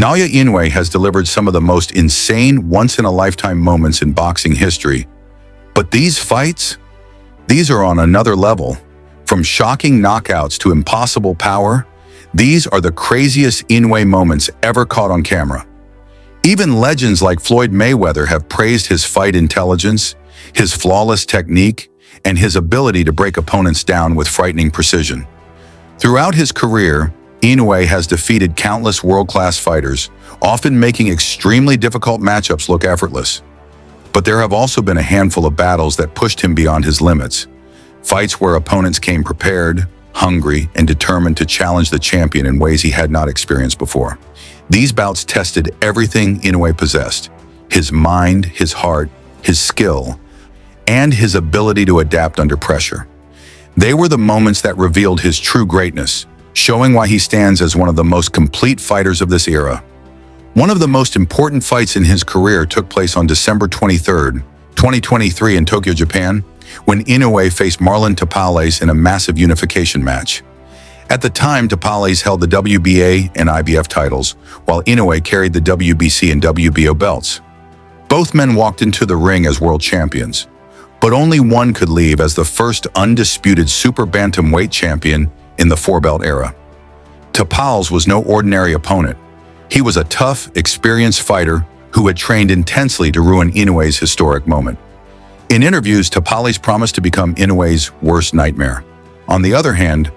Naoya Inoue has delivered some of the most insane once-in-a-lifetime moments in boxing history. But these fights? These are on another level. From shocking knockouts to impossible power, these are the craziest Inoue moments ever caught on camera. Even legends like Floyd Mayweather have praised his fight intelligence, his flawless technique, and his ability to break opponents down with frightening precision. Throughout his career, Inoue has defeated countless world-class fighters, often making extremely difficult matchups look effortless. But there have also been a handful of battles that pushed him beyond his limits. Fights where opponents came prepared, hungry, and determined to challenge the champion in ways he had not experienced before. These bouts tested everything Inoue possessed: his mind, his heart, his skill, and his ability to adapt under pressure. They were the moments that revealed his true greatness, showing why he stands as one of the most complete fighters of this era. One of the most important fights in his career took place on December 23, 2023 in Tokyo, Japan, when Inoue faced Marlon Tapales in a massive unification match. At the time, Tapales held the WBA and IBF titles, while Inoue carried the WBC and WBO belts. Both men walked into the ring as world champions, but only one could leave as the first undisputed super bantamweight champion in the four-belt era. Tapales was no ordinary opponent. He was a tough, experienced fighter who had trained intensely to ruin Inoue's historic moment. In interviews, Tapales promised to become Inoue's worst nightmare. On the other hand,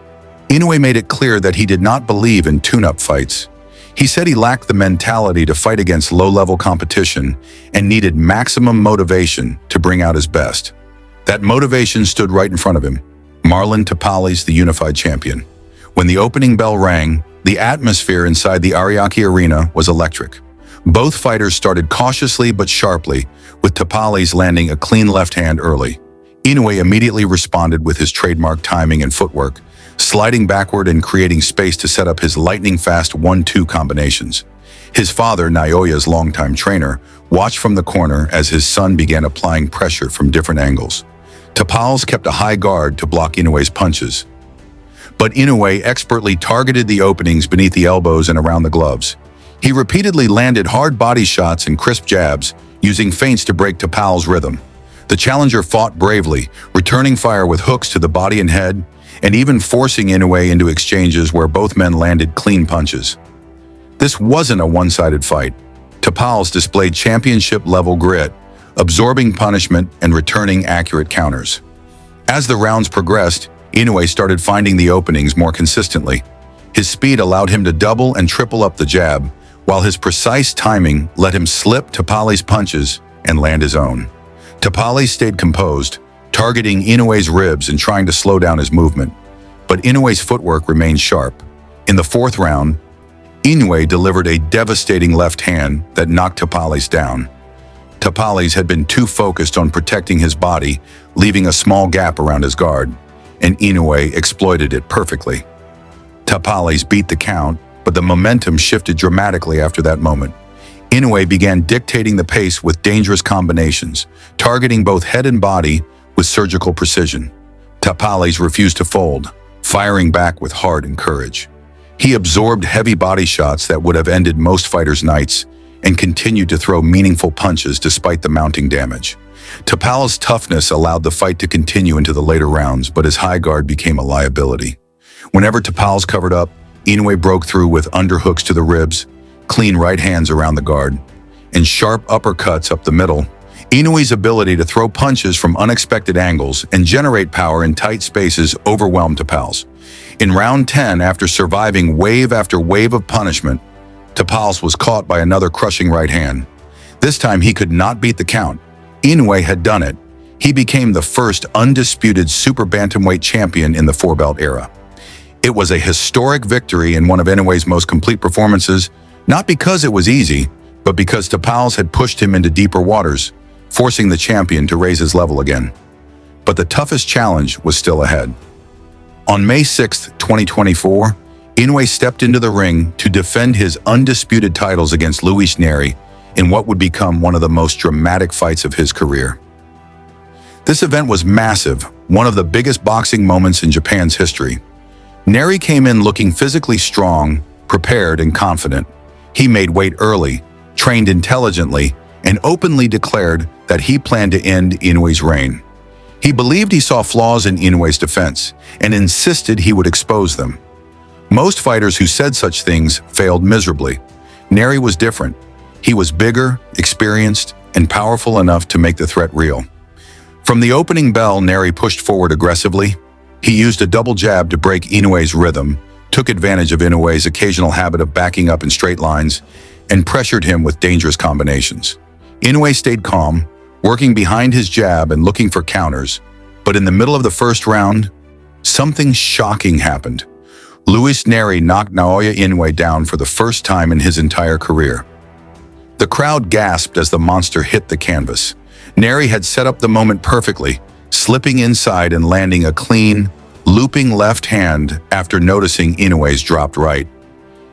Inoue made it clear that he did not believe in tune-up fights. He said he lacked the mentality to fight against low-level competition and needed maximum motivation to bring out his best. That motivation stood right in front of him: Marlon Tapales, the unified champion. When the opening bell rang, the atmosphere inside the Ariake Arena was electric. Both fighters started cautiously but sharply, with Tapales landing a clean left hand early. Inoue immediately responded with his trademark timing and footwork, sliding backward and creating space to set up his lightning-fast 1-2 combinations. His father, Naoya's longtime trainer, watched from the corner as his son began applying pressure from different angles. Tapales kept a high guard to block Inoue's punches, but Inoue expertly targeted the openings beneath the elbows and around the gloves. He repeatedly landed hard body shots and crisp jabs, using feints to break Tapales' rhythm. The challenger fought bravely, returning fire with hooks to the body and head, and even forcing Inoue into exchanges where both men landed clean punches. This wasn't a one-sided fight. Tapales displayed championship-level grit, absorbing punishment and returning accurate counters. As the rounds progressed, Inoue started finding the openings more consistently. His speed allowed him to double and triple up the jab, while his precise timing let him slip Tapales' punches and land his own. Tapales stayed composed, targeting Inoue's ribs and trying to slow down his movement, but Inoue's footwork remained sharp. In the fourth round, Inoue delivered a devastating left hand that knocked Tapales down. Tapales had been too focused on protecting his body, leaving a small gap around his guard, and Inoue exploited it perfectly. Tapales beat the count, but the momentum shifted dramatically after that moment. Inoue began dictating the pace with dangerous combinations, targeting both head and body with surgical precision. Tapales refused to fold, firing back with heart and courage. He absorbed heavy body shots that would have ended most fighters' nights and continued to throw meaningful punches despite the mounting damage. Tapales' toughness allowed the fight to continue into the later rounds, but his high guard became a liability. Whenever Tapales covered up, Inoue broke through with underhooks to the ribs, clean right hands around the guard, and sharp uppercuts up the middle. Inoue's ability to throw punches from unexpected angles and generate power in tight spaces overwhelmed Tapales. In round 10, after surviving wave after wave of punishment, Tapales was caught by another crushing right hand. This time he could not beat the count. Inoue had done it. He became the first undisputed super bantamweight champion in the four-belt era. It was a historic victory and one of Inoue's most complete performances, not because it was easy, but because Tapales had pushed him into deeper waters, forcing the champion to raise his level again. But the toughest challenge was still ahead. On May 6, 2024, Inoue stepped into the ring to defend his undisputed titles against Nery in what would become one of the most dramatic fights of his career. This event was massive, one of the biggest boxing moments in Japan's history. Nery came in looking physically strong, prepared, and confident. He made weight early, trained intelligently, and openly declared that he planned to end Inoue's reign. He believed he saw flaws in Inoue's defense and insisted he would expose them. Most fighters who said such things failed miserably. Nery was different. He was bigger, experienced, and powerful enough to make the threat real. From the opening bell, Nery pushed forward aggressively. He used a double jab to break Inoue's rhythm, took advantage of Inoue's occasional habit of backing up in straight lines, and pressured him with dangerous combinations. Inoue stayed calm, working behind his jab and looking for counters, but in the middle of the first round, something shocking happened. Luis Nery knocked Naoya Inoue down for the first time in his entire career. The crowd gasped as the monster hit the canvas. Nery had set up the moment perfectly, slipping inside and landing a clean, looping left hand after noticing Inoue's dropped right.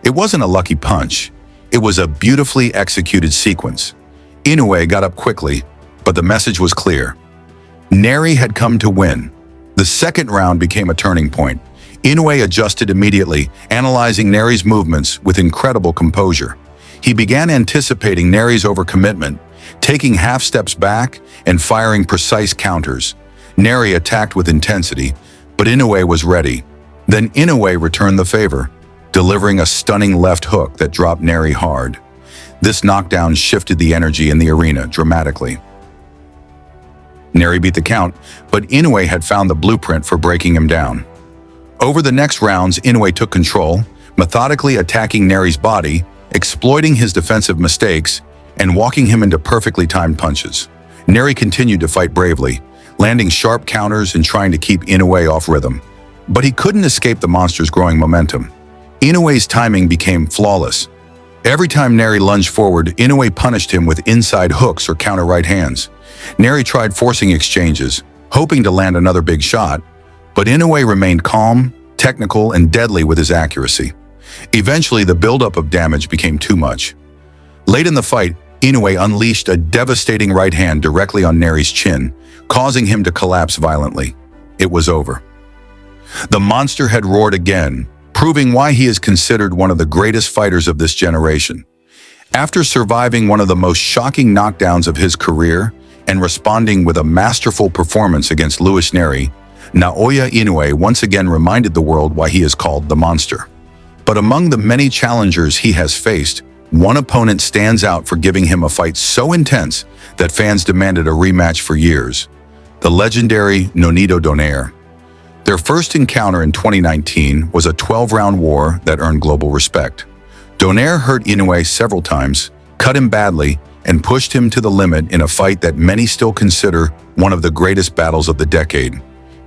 It wasn't a lucky punch. It was a beautifully executed sequence. Inoue got up quickly, but the message was clear. Nery had come to win. The second round became a turning point. Inoue adjusted immediately, analyzing Nery's movements with incredible composure. He began anticipating Nery's overcommitment, taking half steps back and firing precise counters. Nery attacked with intensity, but Inoue was ready. Then Inoue returned the favor, delivering a stunning left hook that dropped Nery hard. This knockdown shifted the energy in the arena dramatically. Nery beat the count, but Inoue had found the blueprint for breaking him down. Over the next rounds, Inoue took control, methodically attacking Nery's body, exploiting his defensive mistakes, and walking him into perfectly timed punches. Nery continued to fight bravely, landing sharp counters and trying to keep Inoue off rhythm. But he couldn't escape the monster's growing momentum. Inoue's timing became flawless. Every time Nery lunged forward, Inoue punished him with inside hooks or counter right hands. Nery tried forcing exchanges, hoping to land another big shot, but Inoue remained calm, technical, and deadly with his accuracy. Eventually, the buildup of damage became too much. Late in the fight, Inoue unleashed a devastating right hand directly on Nery's chin, causing him to collapse violently. It was over. The monster had roared again, proving why he is considered one of the greatest fighters of this generation. After surviving one of the most shocking knockdowns of his career and responding with a masterful performance against Luis Nery, Naoya Inoue once again reminded the world why he is called the Monster. But among the many challengers he has faced, one opponent stands out for giving him a fight so intense that fans demanded a rematch for years: the legendary Donaire. Their first encounter in 2019 was a 12-round war that earned global respect. Donaire hurt Inoue several times, cut him badly, and pushed him to the limit in a fight that many still consider one of the greatest battles of the decade.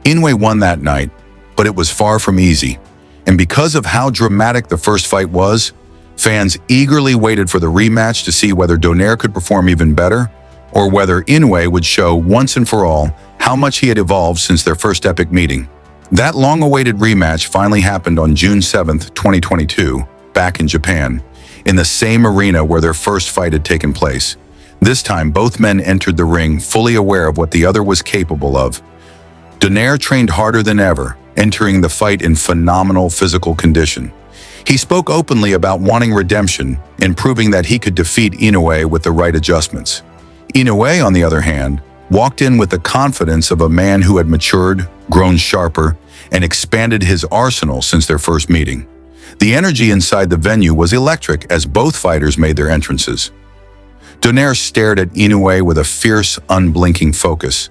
Inoue won that night, but it was far from easy. And because of how dramatic the first fight was, fans eagerly waited for the rematch to see whether Donaire could perform even better, or whether Inoue would show once and for all how much he had evolved since their first epic meeting. That long-awaited rematch finally happened on June 7, 2022, back in Japan, in the same arena where their first fight had taken place. This time, both men entered the ring fully aware of what the other was capable of. Donaire trained harder than ever, entering the fight in phenomenal physical condition. He spoke openly about wanting redemption and proving that he could defeat Inoue with the right adjustments. Inoue, on the other hand, walked in with the confidence of a man who had matured, grown sharper, and expanded his arsenal since their first meeting. The energy inside the venue was electric as both fighters made their entrances. Donaire stared at Inoue with a fierce, unblinking focus,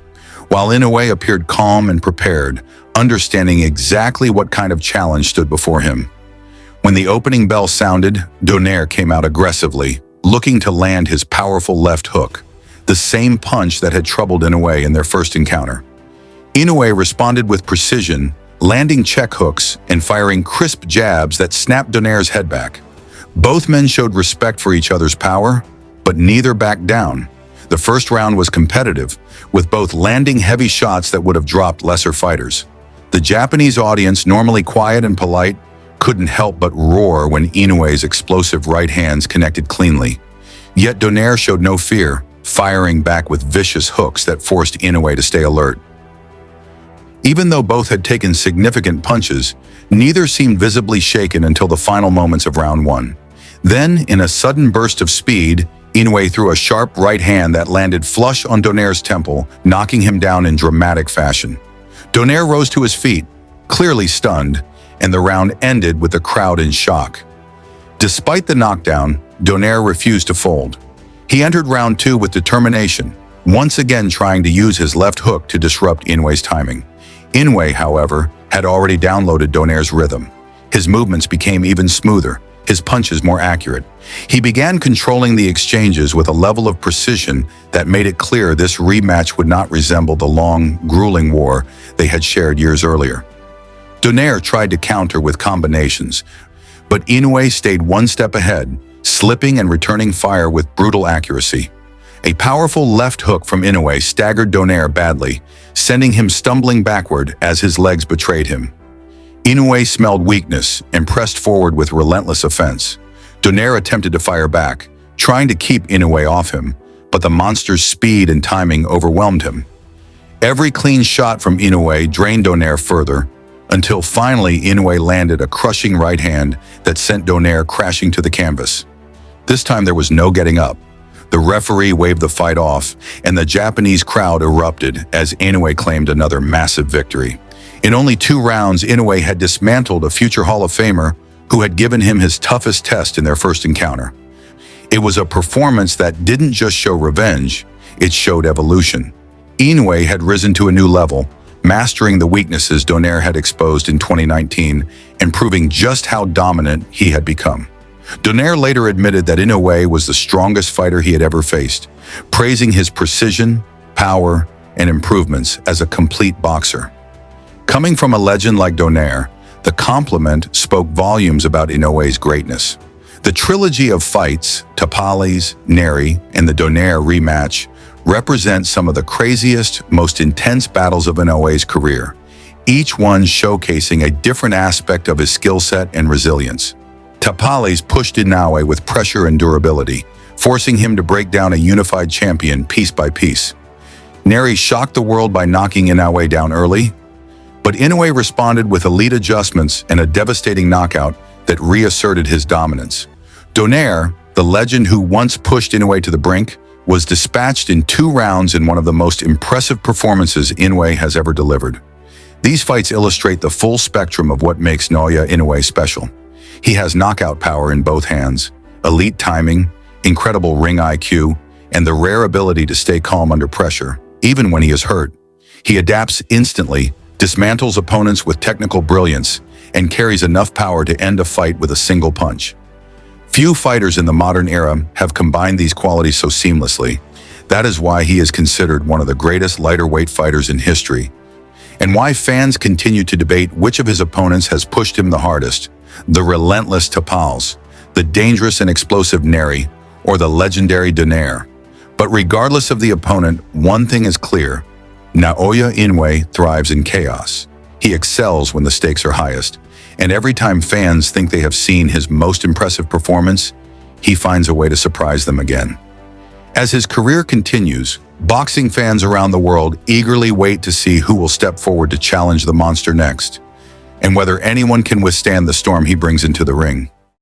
while Inoue appeared calm and prepared, understanding exactly what kind of challenge stood before him. When the opening bell sounded, Donaire came out aggressively, looking to land his powerful left hook, the same punch that had troubled Inoue in their first encounter. Inoue responded with precision, landing check hooks and firing crisp jabs that snapped Donaire's head back. Both men showed respect for each other's power, but neither backed down. The first round was competitive, with both landing heavy shots that would have dropped lesser fighters. The Japanese audience, normally quiet and polite, couldn't help but roar when Inoue's explosive right hands connected cleanly. Yet Donaire showed no fear, firing back with vicious hooks that forced Inoue to stay alert. Even though both had taken significant punches, neither seemed visibly shaken until the final moments of round one. Then, in a sudden burst of speed, Inoue threw a sharp right hand that landed flush on Donaire's temple, knocking him down in dramatic fashion. Donaire rose to his feet, clearly stunned, and the round ended with the crowd in shock. Despite the knockdown, Donaire refused to fold. He entered round 2 with determination, once again trying to use his left hook to disrupt Inoue's timing. Inoue, however, had already downloaded Donaire's rhythm. His movements became even smoother, his punches more accurate. He began controlling the exchanges with a level of precision that made it clear this rematch would not resemble the long, grueling war they had shared years earlier. Donaire tried to counter with combinations, but Inoue stayed one step ahead, slipping and returning fire with brutal accuracy. A powerful left hook from Inoue staggered Donaire badly, sending him stumbling backward as his legs betrayed him. Inoue smelled weakness and pressed forward with relentless offense. Donaire attempted to fire back, trying to keep Inoue off him, but the monster's speed and timing overwhelmed him. Every clean shot from Inoue drained Donaire further, until finally Inoue landed a crushing right hand that sent Donaire crashing to the canvas. This time there was no getting up. The referee waved the fight off, and the Japanese crowd erupted as Inoue claimed another massive victory. In only 2 rounds, Inoue had dismantled a future Hall of Famer who had given him his toughest test in their first encounter. It was a performance that didn't just show revenge, it showed evolution. Inoue had risen to a new level, mastering the weaknesses Donaire had exposed in 2019 and proving just how dominant he had become. Donaire later admitted that Inoue was the strongest fighter he had ever faced, praising his precision, power, and improvements as a complete boxer. Coming from a legend like Donaire, the compliment spoke volumes about Inoue's greatness. The trilogy of fights, Tapales, Nery, and the Donaire rematch, represent some of the craziest, most intense battles of Inoue's career, each one showcasing a different aspect of his skill set and resilience. Tapales pushed Inoue with pressure and durability, forcing him to break down a unified champion piece by piece. Nery shocked the world by knocking Inoue down early, but Inoue responded with elite adjustments and a devastating knockout that reasserted his dominance. Donaire, the legend who once pushed Inoue to the brink, was dispatched in 2 rounds in one of the most impressive performances Inoue has ever delivered. These fights illustrate the full spectrum of what makes Naoya Inoue special. He has knockout power in both hands, elite timing, incredible ring IQ, and the rare ability to stay calm under pressure, even when he is hurt. He adapts instantly, dismantles opponents with technical brilliance, and carries enough power to end a fight with a single punch. Few fighters in the modern era have combined these qualities so seamlessly. That is why he is considered one of the greatest lighter-weight fighters in history, and why fans continue to debate which of his opponents has pushed him the hardest: the relentless Tapales, the dangerous and explosive Nery, or the legendary Donaire. But regardless of the opponent, one thing is clear: Naoya Inoue thrives in chaos. He excels when the stakes are highest, and every time fans think they have seen his most impressive performance, he finds a way to surprise them again. As his career continues, boxing fans around the world eagerly wait to see who will step forward to challenge the monster next, and whether anyone can withstand the storm he brings into the ring.